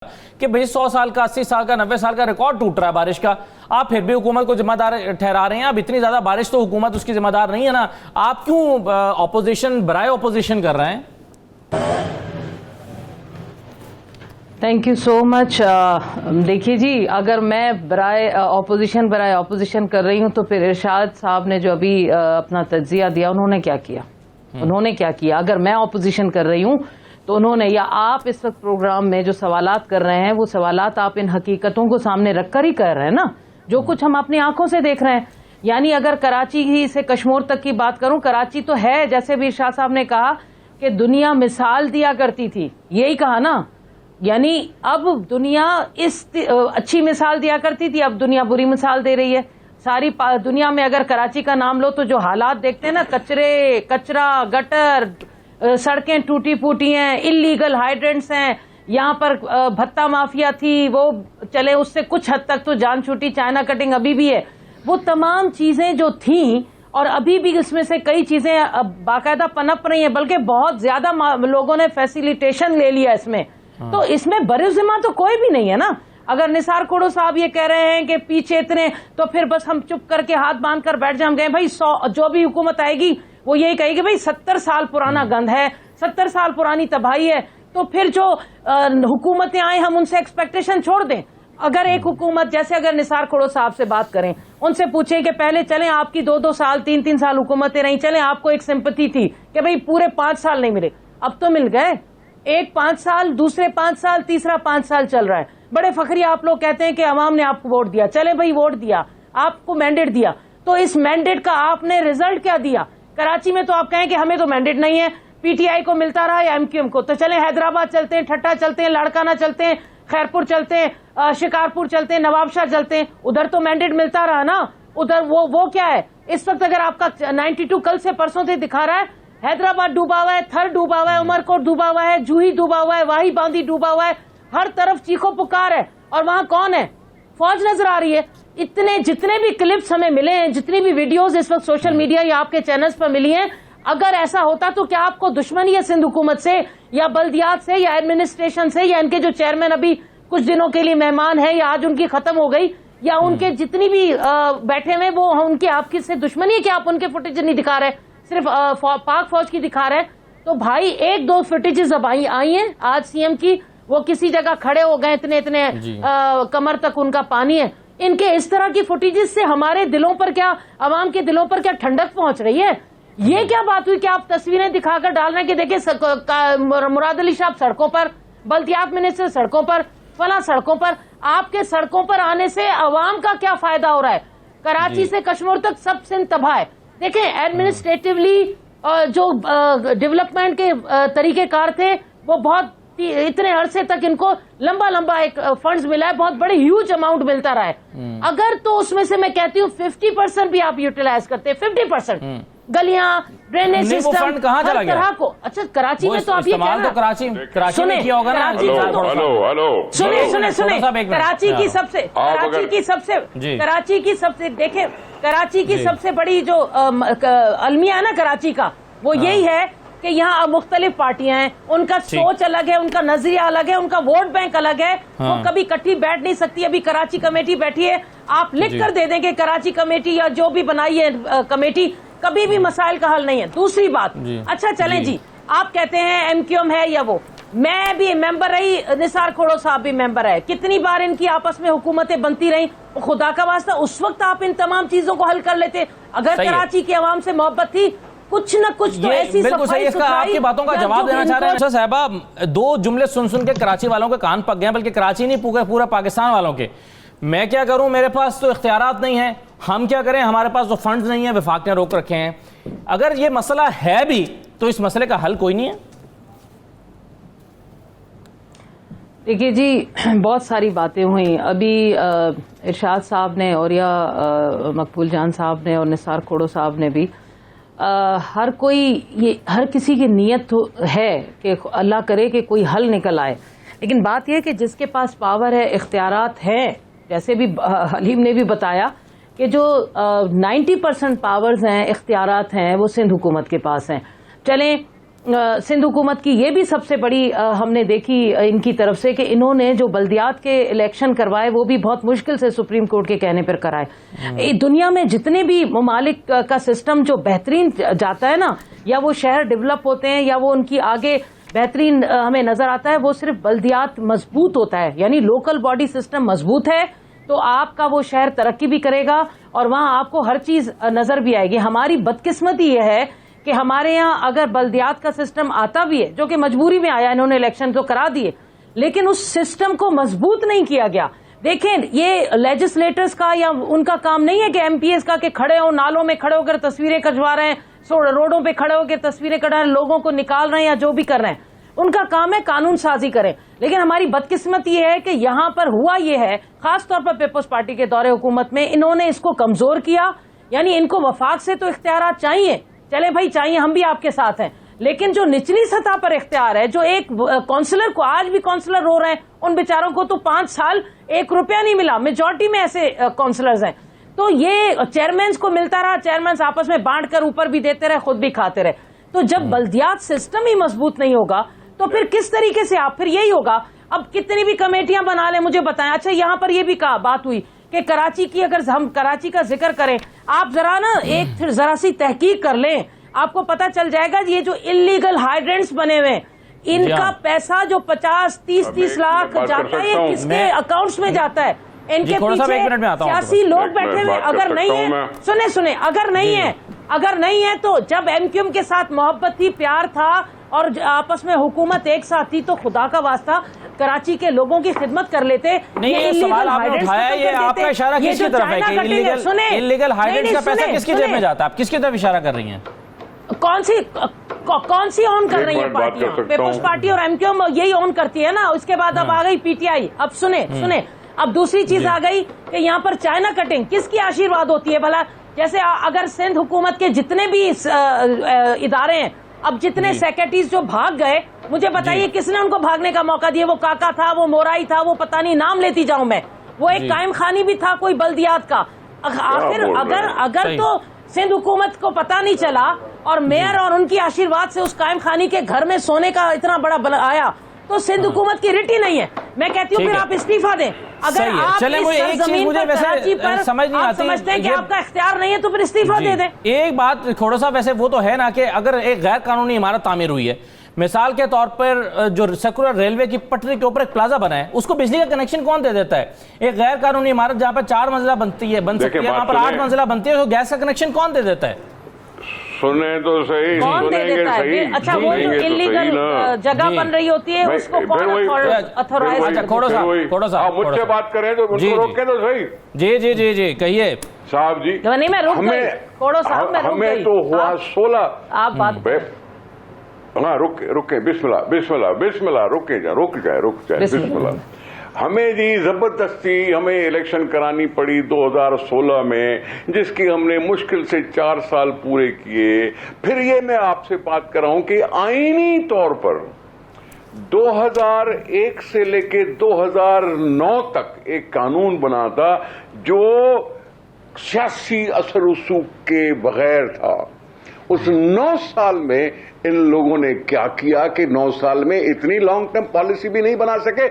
کہ بھئی 100 سال کا 80 سال کا 90 سال کا ریکارڈ ٹوٹ رہا ہے بارش کا، آپ پھر بھی حکومت کو ذمہ دار ٹھہرا رہے ہیں. اب اتنی زیادہ بارش تو حکومت اس کی ذمہ دار نہیں ہے نا، آپ کیوں اپوزیشن برائے اپوزیشن کر رہے ہیں؟ تھینک یو سو مچ. دیکھیے جی، اگر میں برائے اپوزیشن کر رہی ہوں تو پھر ارشاد صاحب نے جو ابھی اپنا تجزیہ دیا انہوں نے کیا کیا؟ اگر میں اپوزیشن کر رہی ہوں تو انہوں نے، یا آپ اس وقت پروگرام میں جو سوالات کر رہے ہیں وہ سوالات آپ ان حقیقتوں کو سامنے رکھ کر ہی کر رہے ہیں نا، جو کچھ ہم اپنی آنکھوں سے دیکھ رہے ہیں. یعنی اگر کراچی ہی سے کشمیر تک کی بات کروں، کراچی تو ہے، جیسے بھی ارشاد صاحب نے کہا کہ دنیا مثال دیا کرتی تھی، یہی کہا نا. یعنی اب دنیا اچھی مثال دیا کرتی تھی، اب دنیا بری مثال دے رہی ہے. ساری دنیا میں اگر کراچی کا نام لو تو جو حالات دیکھتے ہیں نا، کچرا، گٹر، سڑکیں ٹوٹی پھوٹی ہیں، انلیگل ہائیڈرنٹس ہیں، یہاں پر بھتہ مافیا تھی، وہ چلے اس سے کچھ حد تک تو جان چھوٹی، چائنا کٹنگ ابھی بھی ہے. وہ تمام چیزیں جو تھیں اور ابھی بھی اس میں سے کئی چیزیں باقاعدہ پنپ رہی ہیں، بلکہ بہت زیادہ لوگوں نے فیسیلیٹیشن لے لیا اس میں. تو اس میں برذمہ تو کوئی بھی نہیں ہے نا. اگر نثار کھوڑو صاحب یہ کہہ رہے ہیں کہ پیچھے اتنے، تو پھر بس ہم چپ کر کے ہاتھ باندھ کر بیٹھ جائیں. ہم کہیں بھائی جو بھی حکومت آئے گی وہ یہی کہے گی بھائی 70 سال پرانا گند ہے، 70 سال پرانی تباہی ہے. تو پھر جو حکومتیں آئیں ہم ان سے ایکسپیکٹیشن چھوڑ دیں. اگر ایک حکومت، جیسے اگر نثار کھوڑو صاحب سے بات کریں، ان سے پوچھیں کہ پہلے چلیں آپ کی 2 سال 3 سال حکومتیں رہیں، چلیں آپ کو ایک سمپتی تھی کہ بھئی پورے 5 سال نہیں ملے، اب تو مل گئے. ایک 5 سال، دوسرے 5 سال، تیسرا 5 سال چل رہا ہے. بڑے فخری آپ لوگ کہتے ہیں کہ عوام نے آپ کو ووٹ دیا. چلے بھائی ووٹ دیا، آپ کو مینڈیٹ دیا، تو اس مینڈیٹ کا آپ نے ریزلٹ کیا دیا؟ کراچی میں تو آپ کہیں کہ ہمیں تو مینڈیٹ نہیں ہے، پی ٹی آئی کو ملتا رہا یا ایم کیو ایم کو. تو چلیں حیدرآباد چلتے ہیں، ٹھٹا چلتے ہیں، لاڑکانہ چلتے ہیں، خیرپور چلتے ہیں، شکارپور چلتے ہیں، نواب شاہ چلتے ہیں. ادھر تو مینڈیٹ ملتا رہا نا. ادھر وہ کیا ہے اس وقت؟ اگر آپ کا 92 کل سے پرسوں سے دکھا رہا ہے، حیدرآباد ڈوبا ہوا ہے، تھر ڈوبا ہوا ہے، عمرکوٹ ڈوبا ہوا ہے، جوہی ڈوبا ہوا ہے، واہی باندی ڈوبا ہوا ہے، ہر طرف چیخو پکار ہے. اور وہاں کون ہے؟ فوج نظر آ رہی ہے. جتنے بھی کلپس ہمیں ملے ہیں، جتنی بھی ویڈیوز اس وقت سوشل میڈیا یا آپ کے چینلز پر ملی ہیں، اگر ایسا ہوتا تو کیا آپ کو دشمنی ہے سندھ حکومت سے یا بلدیات سے یا ایڈمنسٹریشن سے یا ان کے جو چیئرمین ابھی کچھ دنوں کے لیے مہمان ہے یا آج ان کی ختم ہو گئی، یا ان کے جتنی بھی بیٹھے ہوئے وہ ان کی آپ کی سے دشمنی ہے کہ آپ ان کے فوٹیج نہیں دکھا رہے، صرف پاک فوج کی دکھا رہے ہیں؟ تو بھائی 1-2 فوٹیجز اب آئی ہیں آج سی ایم کی، وہ کسی جگہ کھڑے ہو گئے، اتنے کمر تک ان کا پانی ہے. ان کے اس طرح کی فوٹیجز سے ہمارے دلوں پر کیا، عوام کے دلوں پر کیا ٹھنڈک پہنچ رہی ہے؟ یہ کیا بات ہوئی کہ آپ تصویریں دکھا کر ڈال رہے ہیں کہ دیکھیں مراد علی شاہ سڑکوں پر، بلدیات منسٹر سڑکوں پر، فلاں سڑکوں پر. آپ کے سڑکوں پر آنے سے عوام کا کیا فائدہ ہو رہا ہے؟ کراچی سے کشمیر تک سب سندھ تباہ ہے. دیکھیں ایڈمنسٹریٹولی جو ڈیولپمنٹ کے طریقہ کار تھے وہ بہت اتنے عرصے تک ان کو لمبا ایک فنڈز ملا ہے، بہت بڑے ہیوج اماؤنٹ ملتا رہا ہے. اگر تو اس میں سے میں کہتی ہوں 50% بھی آپ یوٹیلائز کرتے ہیں، 50% گلیاں، ڈرینیج سسٹم، ہر طرح کو. اچھا کراچی میں تو آپ یہ کہہ رہے ہیں، کراچی میں کیا ہوگا نا. سنیں کراچی کی سب سے دیکھیں، کراچی کی سب سے بڑی جو المیہ ہے نا کراچی کا، وہ یہی ہے کہ یہاں مختلف پارٹیاں ہیں، ان کا سوچ الگ ہے، ان کا نظریہ الگ ہے، ان کا ووٹ بینک الگ ہے، وہ کبھی کٹھی بیٹھ نہیں سکتی. ابھی کراچی کمیٹی بیٹھی ہے، آپ لکھ کر دے دیں کہ کراچی کمیٹی یا جو بھی بنائی ہے کمیٹی کبھی بھی مسائل کا حل نہیں ہے. دوسری بات، اچھا چلیں جی، آپ کہتے ہیں ایم کیو ایم ہے یا وہ، میں بھی ممبر رہی، نثار کھوڑو صاحب بھی ممبر ہے، کتنی بار ان کی آپس میں حکومتیں بنتی رہیں. خدا کا واسطہ اس وقت آپ ان تمام چیزوں کو حل کر لیتے. اگر کراچی کی عوام سے محبت تھی، کچھ نہ کچھ تو ایسی صفائی آپ کی باتوں کا جواب دینا چاہ رہے ہیں صاحبہ. 2 جملے سن کے کراچی والوں کے کان پک گئے، بلکہ کراچی نہیں پورا پاکستان والوں کے. میں کیا کروں، میرے پاس تو اختیارات نہیں ہیں، ہم کیا کریں، ہمارے پاس تو فنڈز نہیں ہیں، وفاق نے روک رکھے ہیں. اگر یہ مسئلہ ہے بھی تو اس مسئلے کا حل کوئی نہیں ہے. دیکھیے جی، بہت ساری باتیں ہوئیں ابھی ارشاد صاحب نے اور یا مقبول جان صاحب نے اور نثار کھوڑو صاحب نے بھی، ہر کسی کی نیت ہے کہ اللہ کرے کہ کوئی حل نکل آئے. لیکن بات یہ ہے کہ جس کے پاس پاور ہے، اختیارات ہیں، جیسے بھی حلیم نے بھی بتایا کہ جو 90% پاورز ہیں، اختیارات ہیں، وہ سندھ حکومت کے پاس ہیں. چلیں سندھ حکومت کی یہ بھی سب سے بڑی ہم نے دیکھی ان کی طرف سے کہ انہوں نے جو بلدیات کے الیکشن کروائے وہ بھی بہت مشکل سے سپریم کورٹ کے کہنے پر کرائے. دنیا میں جتنے بھی ممالک کا سسٹم جو بہترین جاتا ہے نا, یا وہ شہر ڈیولپ ہوتے ہیں یا وہ ان کی آگے بہترین ہمیں نظر آتا ہے, وہ صرف بلدیات مضبوط ہوتا ہے, یعنی لوکل باڈی سسٹم مضبوط ہے تو آپ کا وہ شہر ترقی بھی کرے گا اور وہاں آپ کو ہر چیز نظر بھی آئے گی. ہماری بدقسمتی یہ ہے کہ ہمارے یہاں اگر بلدیات کا سسٹم آتا بھی ہے, جو کہ مجبوری میں آیا, انہوں نے الیکشن تو کرا دیے, لیکن اس سسٹم کو مضبوط نہیں کیا گیا. دیکھیں یہ لیجسلیٹرز کا یا ان کا کام نہیں ہے کہ ایم پی ایز کا کہ کھڑے ہو نالوں میں کھڑے ہو کر تصویریں کھنچوا رہے ہیں, روڈوں پہ کھڑے ہو کے تصویریں کھڑا رہے ہیں, لوگوں کو نکال رہے ہیں یا جو بھی کر رہے ہیں. ان کا کام ہے قانون سازی کریں. لیکن ہماری بدقسمت یہ ہے کہ یہاں پر ہوا یہ ہے, خاص طور پر پیپلز پارٹی کے دور حکومت میں انہوں نے اس کو کمزور کیا. یعنی ان کو وفاق سے تو اختیارات چاہیے, چلے بھائی چاہیے, ہم بھی آپ کے ساتھ ہیں, لیکن جو نچلی سطح پر اختیار ہے, جو ایک کونسلر کو, آج بھی کونسلر رو رہے ہیں, ان بیچاروں کو تو 5 سال 1 روپیہ نہیں ملا. میجورٹی میں ایسے کونسلرز ہیں. تو یہ چیئرمینز کو ملتا رہا, چیئرمینز آپس میں بانٹ کر اوپر بھی دیتے رہے, خود بھی کھاتے رہے. تو جب بلدیات سسٹم ہی مضبوط نہیں ہوگا تو پھر کس طریقے سے آپ, پھر یہی ہوگا. اب کتنی بھی کمیٹیاں بنا لیں, مجھے بتائیں. اچھا یہاں پر یہ بھی بات ہوئی کہ کراچی کی, اگر ہم کراچی کا ذکر کریں, آپ ذرا نا ایک ذرا سی تحقیق کر لیں, آپ کو پتا چل جائے گا یہ جو انلیگل ہائیڈرینٹس بنے ہوئے ہیں, ان کا پیسا جو 50-30 لاکھ جاتا ہے, یہ کس کے اکاؤنٹس میں جاتا ہے؟ ان کے پیچھے سیاسی لوگ بیٹھے ہوئے. اگر نہیں ہے, سنیں, اگر نہیں ہے تو جب ایم کیو ایم کے ساتھ محبت تھی, پیار تھا اور آپس میں حکومت ایک ساتھ تھی, تو خدا کا واسطہ کراچی کے لوگوں کی خدمت کر لیتے. نہیں, یہ سوال آپ نے اٹھایا, یہ آپ کا اشارہ کس کی طرف ہے کہ انلیگل ہائیڈرینٹس کا پیسہ کس کی جیب میں جاتا ہے؟ آپ کس کی طرف اشارہ کر رہی ہیں؟ کون سی اون کر رہی ہیں پارٹیاں؟ پیپلز پارٹی اور ایم کیو ایم یہی اون کرتی ہے نا. اس کے بعد اب آ گئی پی ٹی آئی. اب سنیں, اب دوسری چیز آ گئی کہ یہاں پر چائنا کٹنگ کس کی آشیرواد ہوتی ہے بھلا؟ جیسے اگر سندھ حکومت کے جتنے بھی ادارے ہیں, اب جتنے سیکرٹریز جو بھاگ گئے, مجھے بتائیے کس نے ان کو بھاگنے کا موقع دیا؟ وہ کاکا تھا, وہ مورائی تھا, وہ پتہ نہیں نام لیتی جاؤں میں, وہ ایک قائم خانی بھی تھا کوئی بلدیات کا. آخر اگر تو سندھ حکومت کو پتہ نہیں چلا اور میئر اور ان کی آشیرواد سے اس قائم خانی کے گھر میں سونے کا اتنا بڑا آیا, تو سندھ حکومت کی رٹ ہی نہیں ہے. میں کہتی ہوں پھر آپ استعفیٰ دیں. اگر آپ اس سرزمین پر کراچی پر آپ سمجھتے ہیں کہ آپ کا اختیار نہیں ہے تو پھر استعفیٰ دے دیں. ایک بات کھوڑا صاحب, ویسے وہ تو ہے نا کہ اگر ایک غیر قانونی عمارت تعمیر ہوئی ہے, مثال کے طور پر جو سرکولر ریلوے کی پٹری کے اوپر ایک پلازا بنا ہے, اس کو بجلی کا کنیکشن کون دے دیتا ہے؟ ایک غیر قانونی عمارت جہاں پر 4 منزلہ بن سکتی ہے, وہاں پر 8 منزلہ بنتی ہے, تو گیس کا کنیکشن کون دے دیتا ہے؟ سنیں تو صحیح, کون دے دیتا ہے؟ اچھا وہ جو انلیگل جگہ بن رہی ہوتی ہے اس کو کون اتھورائز؟ اچھا کھوڑا صاحب مجھ سے بات کریں تو ان کو روکیں تو صحیح. جی کہیے صاحب جی. نہیں, میں رک گئی. کھوڑا صاحب میں رک گئی. ہمیں تو ہوا 16. آپ بات ہاں رکے, بسم اللہ, رک جائے بسم اللہ. ہمیں جی زبردستی ہمیں الیکشن کرانی پڑی 2016 میں, جس کی ہم نے مشکل سے 4 سال پورے کیے. پھر یہ میں آپ سے بات کر رہا ہوں کہ آئینی طور پر 2001 سے لے کے 2009 تک ایک قانون بنا تھا جو سیاسی اثر رسوخ کے بغیر تھا. اس 9 سال میں ان لوگوں نے کیا کیا کہ 9 سال میں اتنی لانگ ٹرم پالیسی بھی نہیں بنا سکے